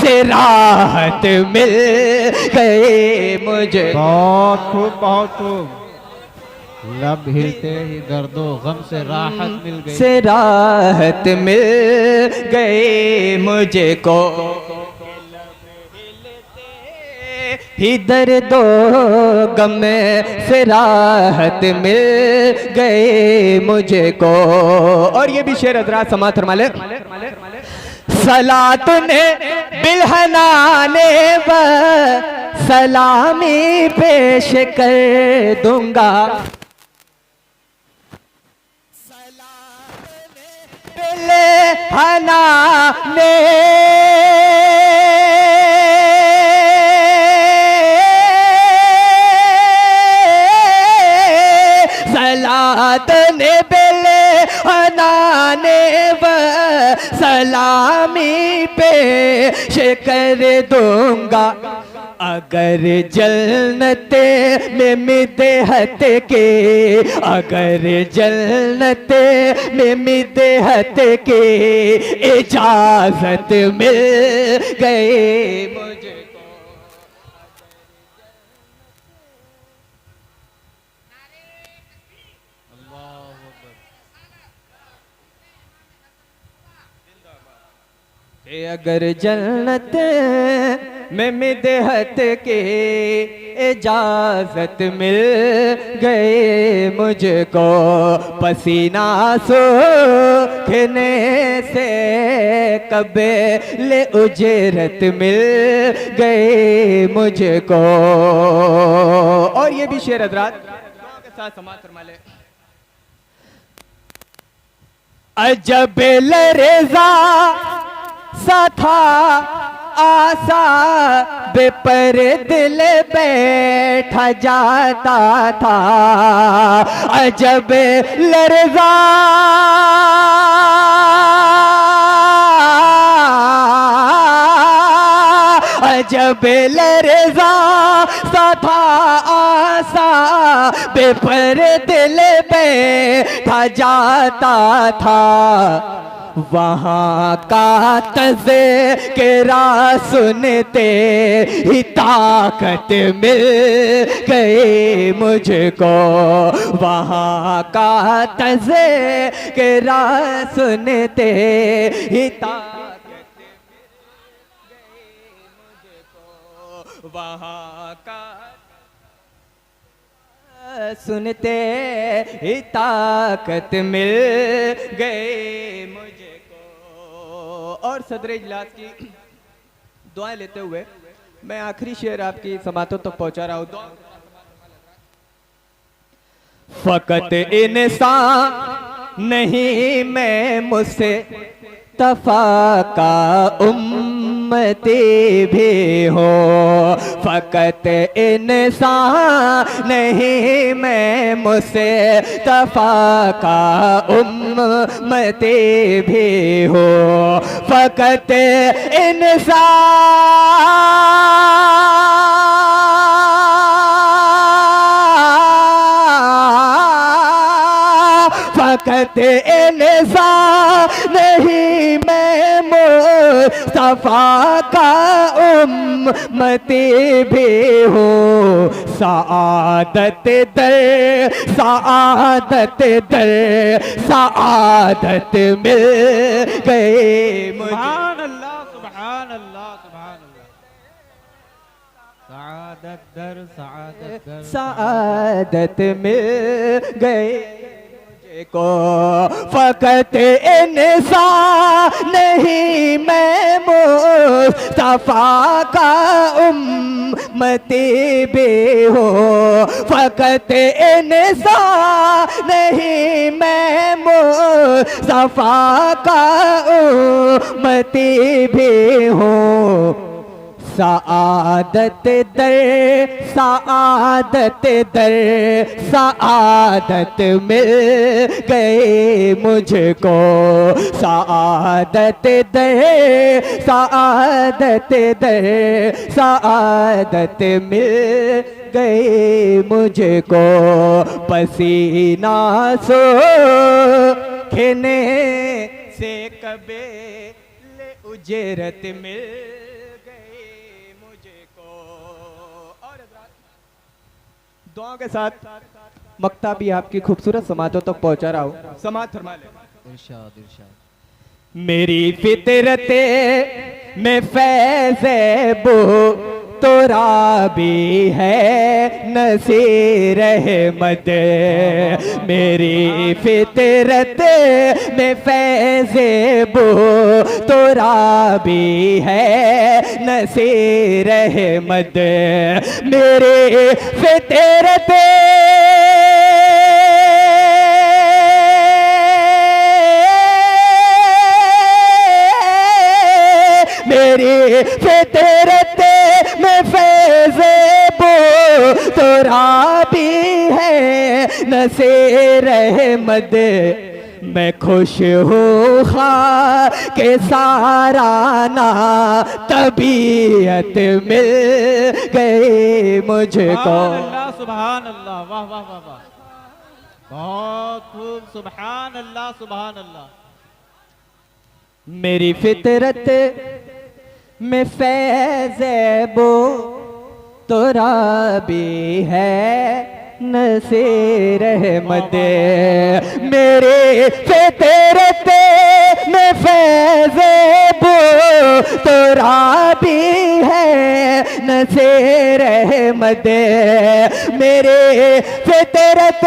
से राहत मिल गए मुझे। बहुत खूब, बहुत खूब। लब हिलते ही दर्दो गम से राहत मिल गई, से राहत मिल गए मुझे को। ही दर्दो गम से राहत मिल गए मुझे को। और ये भी शेर हजरात समात फरमाले। सलात ने बिलहनाने व सलामी पेश कर दूंगा। बिलहनाने सलात ने बिलहनाने व सलामी पेश कर दूंगा। अगर जन्नते में मिदहत के, अगर जन्नते में मिदहत के इजाजत मिल गए मुझे। अगर जन्नत में मिदहत के इजाजत मिल गए मुझको। पसीना सूखने से कबीले उजरत मिल गए मुझको। और ये भी शेर हजरात के साथ समाज फरमा ले। अजब लरेजा सा था आसा बेपर दिल बैठा जाता था। अजब लरज़ा अजब लरज़ा सा था आसा बेपर दिल बैठा जाता था। वहाँ का तज़किरा सुनते ही ताकत मिल गई मुझको। वहाँ का तज़किरा सुनते ही ताकत मिल गई मुझको। वहाँ का सुनते ही ताकत मिल गए मुझको। और सदर इजलास की दुआएं लेते हुए मैं आखिरी शेर आपकी समातों तक पहुंचा रहा हूं। फकत इंसान नहीं मैं मुझसे तफा का उम्मती भी हो। फकत इंसान नहीं मैं मुझसे तफा का उम्मती भी हो। फकत इंसान फकत इंसान नहीं मैं मुस्तफा का उम्मती भी हो। सआदत दर सआदत दर सआदत मिल गए मुझे। सुभान अल्लाह, सुभान अल्लाह, सुभान अल्लाह। सआदत दर सआदत दर सआदत मिल गए को। फकत इंसान नहीं मैं मुस्तफा का उम्मती भी हो। फकत इंसान नहीं मैं मुस्तफा का उम्मती भी हो। सआदत दर सआदत दर सआदत मिल गए मुझको। सआदत दर सआदत दर सआदत मिल गए मुझको। पसीना सूखने से कबीले उजरत मिल दुआओं के साथ मक्ता भी आपकी खूबसूरत समातों तक पहुंचा रहा हूँ। समात फरमा ले। इरशाद इरशाद। मेरी फितरत में फैज़ेबो तोरा भी है नसीर रहमत। मेरी फितरत में फैज़ेबो तोरा भी है नसीर रहमत। मेरी फितरत मेरी फितरत में फैज़ेबो तोरा भी है नसीर रहमत। मैं खुश हूँ खा के साराना तबीयत मिल गई मुझको। सुभान अल्लाह, वाह वाह वाह वाह, बहुत खूब, सुभान अल्लाह सुभान अल्लाह। मेरी फितरत में फैज़ेबो तोरा भी है नसीर रहमत। मेरी फितरत में फैज़ेबो तोरा भी है नसीर रहमत। मेरी फितरत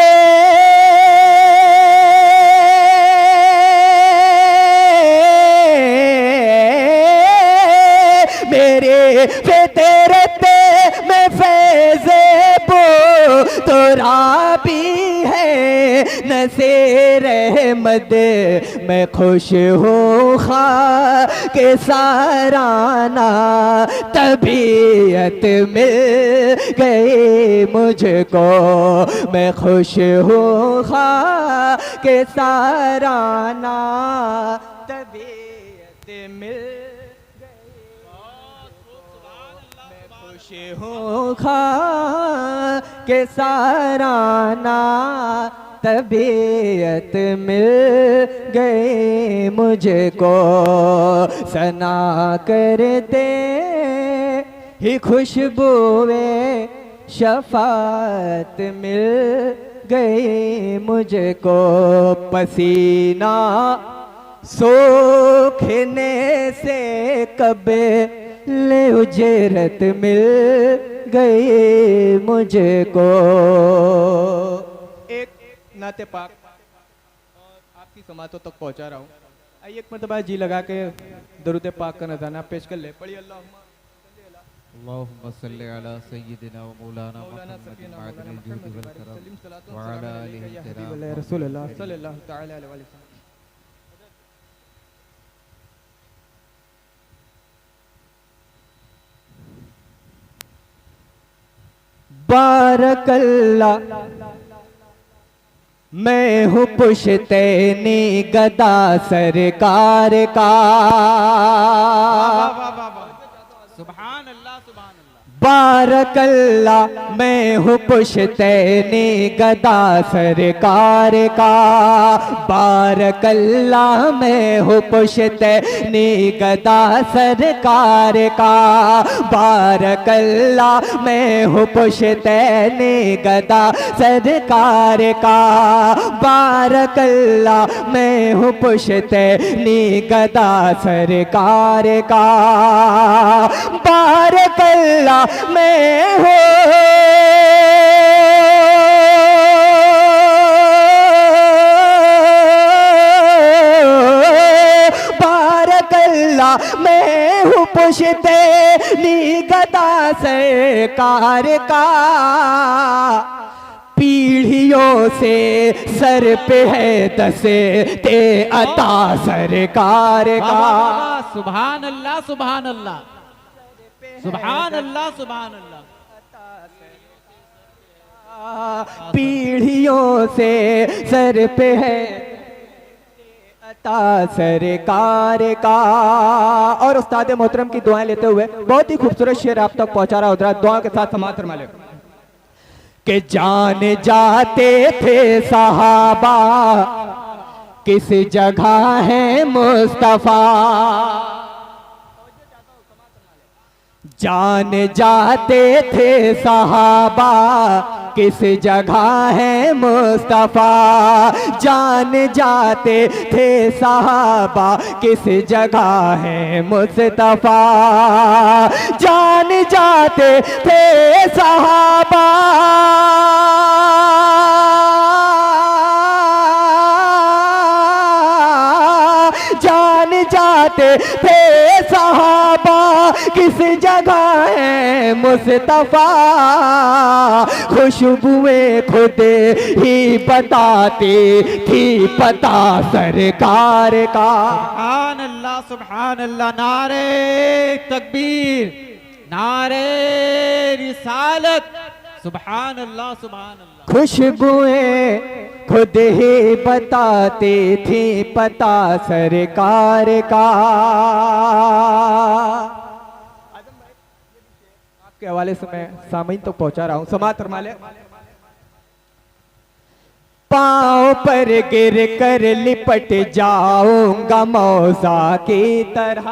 मेरे फितरत में फैज़ेबो तोरा भी है नसीर रहमत। मैं खुश हूँ खा के साराना तबीयत मिल गई मुझको। मैं खुश हूँ खा के साराना तबीयत मिल खुश हूँ खा के साराना तबीयत मिल गई मुझको। सना करते ही खुशबुए शफात मिल गई मुझको। पसीना सूखने से कब ले उजरत मिल गई मुझको। एक नाते पाक और आपकी समातों तक पहुंचा रहा हूँ। आइए एक मरतबा जी लगा के दरूद पाक का नज़ारा पेश कर ले। पढ़िए अल्लाहुम्मा सल्ली अला सय्यिदिना व मौलाना मुहम्मदिन मअदनिल जूद वल करम व अला आलिहि किराम रसूलुल्लाह सल्लल्लाहु तआला अलैहि वसल्लम। बारकल्ला मैं हूँ पुश्तैनी गदा सरकार का। सुभान अल्लाह सुभान अल्लाह। बारकल्ला मैं हूँ पुश्तैनी गदा सरकार का। बारकल्ला मैं हूँ पुश्तैनी गदा सरकार का। बारकल्ला मैं हूँ पुश्तैनी गदा सरकार का। बारकल्ला मैं हूँ पुश्तैनी गदा सरकार का। बारकल्ला मैं हूँ बारकल्ला मैं हूँ पुश्तैनी गदा सरकार का। पीढ़ियों से सर पे है दसे ते अता सरकार का। सुभान अल्लाह सुभान अल्लाह सुभान अल्लाह सुभान अल्लाह। पीढ़ियों से सर पे है अता सरकार का। और उस्ताद मोहतरम की दुआएं लेते हुए बहुत ही खूबसूरत शेर आप तक पहुंचा रहा हूं। दुआ के साथ समात फरमा ले। कि जान जाते थे सहाबा किस जगह है मुस्तफा। जान जाते थे सहाबा किस जगह है मुस्तफ़ा, जान जाते थे सहाबा किस जगह है मुस्तफ़ा, जान जाते थे सहाबा जान जाते थे सहाबा किस जगह है मुस्तफ़ा, खुशबुएं खुद ही बताती थी पता सरकार का। सुभान अल्लाह, नारे तकबीर, नारे रिसालत, सुभान अल्लाह सुभान अल्लाह। खुशबुएं खुद ही बताती थी पता सरकार का। आपके हवाले से मैं सामईन तो पहुंचा रहा हूं, समात फरमा ले। पांव पर गिर कर लिपट जाऊंगा मौसा की तरह,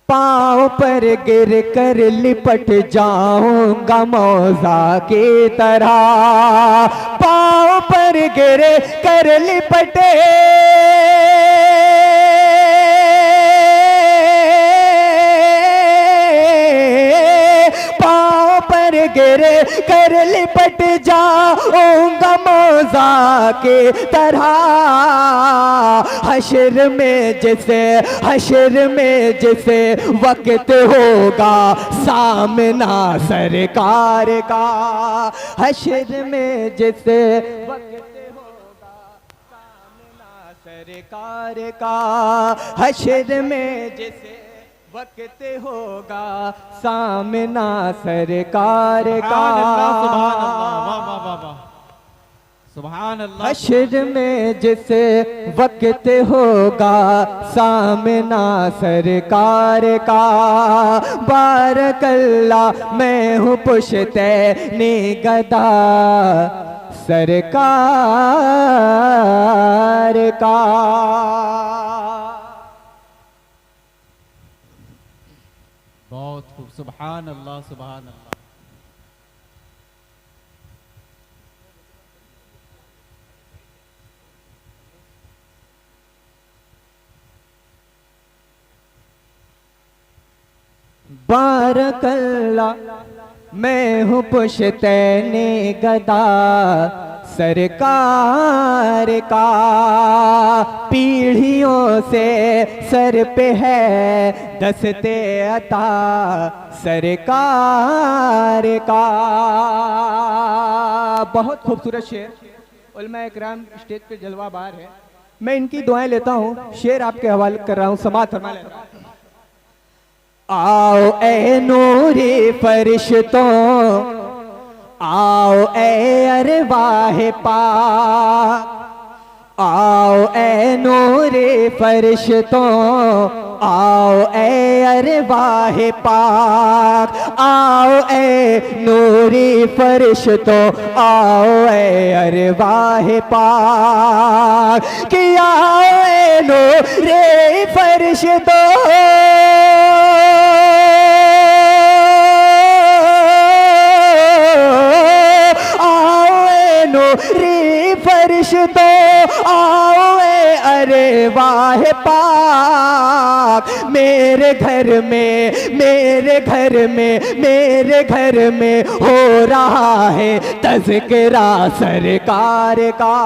पांव पर गिर कर लिपट जाऊंगा मौजा की तरह, पांव पर गिर कर लिपटे पांव पर गिर कर लिपट जाऊंगा मौजा के तरह, हश्र में जिसे वक्त होगा सामना सरकार का, हश्र में जिसे वक्त होगा सामना सरकार का, हश्र में जिसे वक्त होगा सामना सरकार का। सुभान अल्लाह, हश्र में जिसे वक्त होगा सामना सरकार का, बारकल्लाह मैं हूँ पुश्तैनी गदा सरकार का। बहुत खूब, सुभान अल्लाह सुभान अल्लाह। बारकल्ला मैं हूँ पुश्तैने गदा सरकार का, पीढ़ियों से सर पे है दस्ते अता सरकार का। बहुत खूबसूरत शेर, उलमा इकराम स्टेज पे जलवा बार है, मैं इनकी दुआएं लेता हूँ, शेर आपके हवाले कर रहा हूँ, समात फरमा लेता हूँ। आओ ए नूरी फरिश्तों, आओ ए अरवाह पाक, आओ ए नूरी फरिश्तों, आओ ए अरवाह पाक, आओ ए नूरी फरिश्तों, आओ ए अरवाह पाक, कि आओ ए नूरी फरिश्तों, री फरिश्तों, आओ ए अरे वाह पाक, मेरे घर में हो रहा है तज़किरा सरकार का,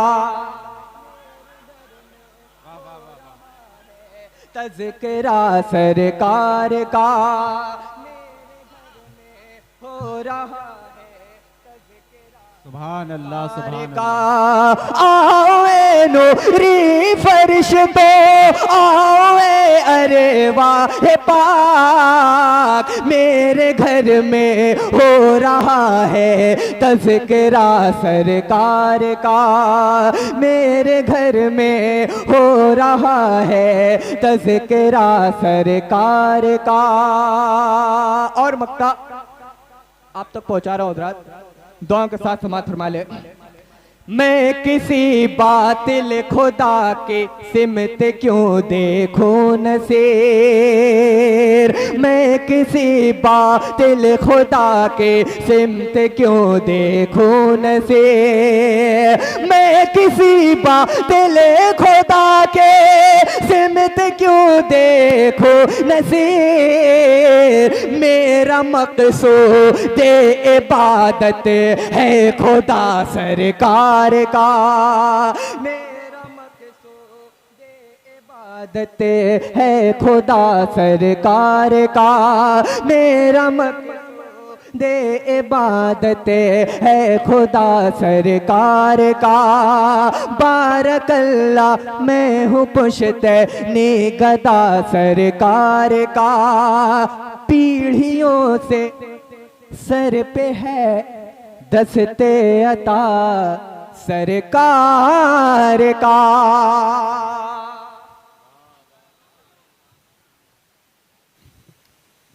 तज़किरा सरकार का, हो रहा सुभान अल्लाह सुभान अल्लाह। आओ ए नूरी फरिश्तों, आओ ए अरे वाह पाक, मेरे घर में हो रहा है तज़किरा सरकार का, मेरे घर में हो रहा है तज़किरा सरकार का। और मक्का आप तक पहुंचा रहा हूं हज़रात, दुआ के साथ समात फरमा ले। मैं किसी बातिल खुदा के सिमत क्यों देखूं नसीर, मैं किसी बातिल खुदा के सिमत क्यों देखूं नज़ीर, मैं किसी बातिल खुदा के सिमत क्यों देखूं नज़ीर। मेरा मकसूद इबादत है खुदा सरकार का, मेरा मकसूद इबादत है खुदा सरकार का, मेरा मकसूद इबादत है खुदा सरकार का। बारकल्लाह मैं हूँ पुश्तैनी गदा सरकार का, पीढ़ियों से सर पे है दस्ते अता सरकार का।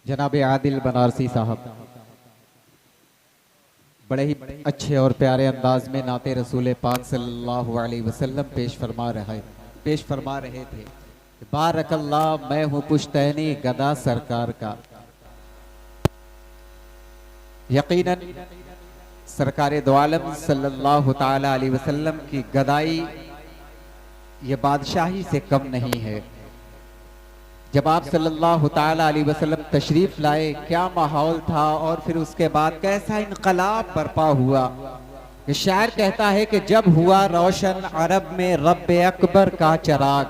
जनाब आदिल बनारसी साहब बड़े ही अच्छे और प्यारे अंदाज में नाते रसूल पाक सल्लल्लाहु अलैहि वसल्लम पेश फरमा रहे थे। बारकल्लाह मैं हूँ पुश्तैनी गदा सरकार का। यकीनन सरकारे दो आलम सल्लल्लाहु ताला अलैहि वसल्लम की गदाई ये बादशाही से कम नहीं है। जब आप सल्लल्लाहु ताला अलैहि वसल्लम तशरीफ लाए क्या माहौल था और फिर उसके बाद कैसा इनकलाब बर्पा हुआ। ये शायर कहता है कि जब हुआ रोशन अरब में रब अकबर का चिराग,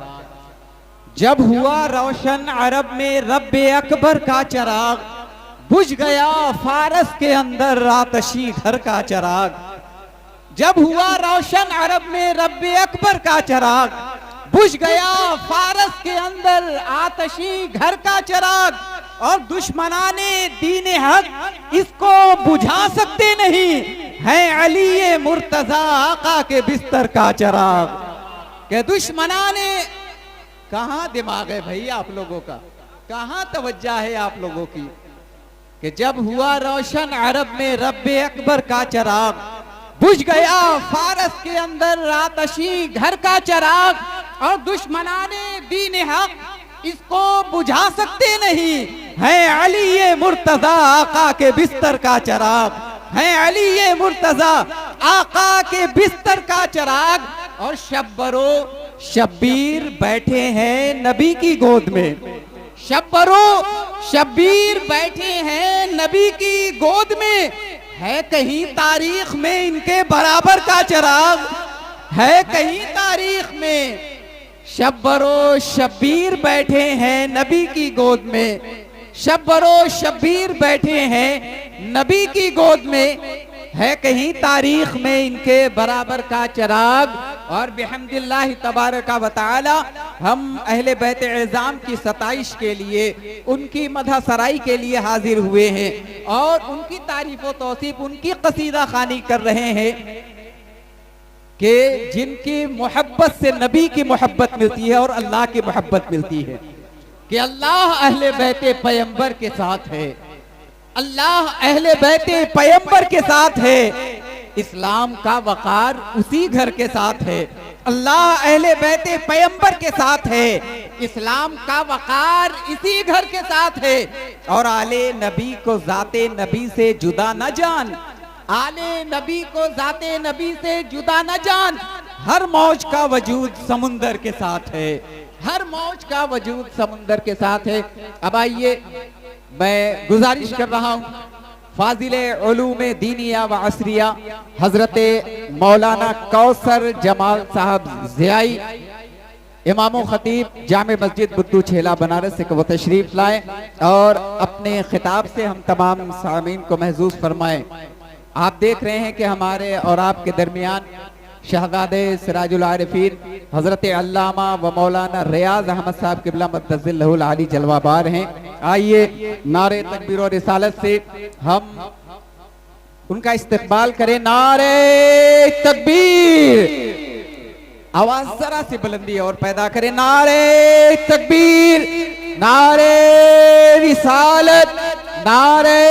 जब हुआ रोशन अरब में रब अकबर का चिराग, बुझ गया फारस के अंदर आतशी घर का चिराग। जब हुआ रोशन अरब में रब अकबर का चिराग, बुझ गया फारस के अंदर आतशी घर का चिराग। और दुश्मनाने दीन हक इसको बुझा सकते नहीं, है अली मुर्तजा आका के बिस्तर का चिराग। के दुश्मनाने, कहां दिमाग है भाई आप लोगों का, कहां तवज्जा है आप लोगों की, कि जब हुआ रोशन अरब में रब अकबर का चिराग, बुझ गया फारस के अंदर आतशी घर का चिराग। और दुश्मनाने दीन हक इसको बुझा सकते नहीं, है अली मुर्तजा आका के बिस्तर का चिराग, है अली मुर्तजा आका के बिस्तर का चिराग। और शब्बरो शब्बीर बैठे हैं नबी की गोद में, शब्बरो शब्बीर बैठे हैं नबी की गोद में, है कहीं तारीख में इनके बराबर का चिराग, है कहीं तारीख में। शब्बरो शब्बीर बैठे हैं नबी की गोद में, शब्बरो शब्बीर बैठे हैं नबी की गोद में, है कहीं तारीख में इनके बराबर का चिराग। और बिहम्दिल्लाह तबारका व तआला हम अहले बैत एज़ाम की सताइश के लिए, उनकी मदह सराई के लिए हाजिर हुए हैं और उनकी तारीफ व तौसीफ, उनकी कसीदा खानी कर रहे हैं कि जिनकी मोहब्बत से नबी की मोहब्बत मिलती है और अल्लाह की मोहब्बत मिलती है, कि अल्लाह अहले बैते पैगंबर के साथ है, अल्लाह अहले बैते पैगंबर के साथ है, इस्लाम का वकार उसी घर के साथ है, अल्लाह अहले बैते पैगंबर के साथ है, इस्लाम का वकार इसी घर के साथ है। और आले नबी को जाते नबी से जुदा न जान, आले नबी को जाते नबी से जुदा न जान, हर मौज का वजूद समुंदर के साथ है, हर मौज का वजूद समुंदर के साथ है। अब आइए मैं गुजारिश कर रहा हूँ फाजिले उलूमे दीनिया व असरिया हजरत मौलाना कौसर जमाल साहब ज़ियाई, इमाम खतीब जामे मस्जिद बुद्दू छेला बनारस से वो तशरीफ लाए और अपने खिताब से हम तमाम सामीन को महसूस फरमाएं। आप देख रहे हैं कि हमारे और आपके दरमियान शहजादे सिराजुल आरिफीन हजरत अल्लामा व मौलाना रियाज अहमद साहब क़िबला मद्दज़िल्लहुल आली जलवाबार हैं। आइए नारे तकबीर और रिसालत से हम उनका इस्तकबाल करें। नारे तकबीर, आवाज जरा सी बुलंदी और पैदा करें। नारे तकबीर, नारे रिसालत, नारे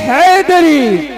हैदरी।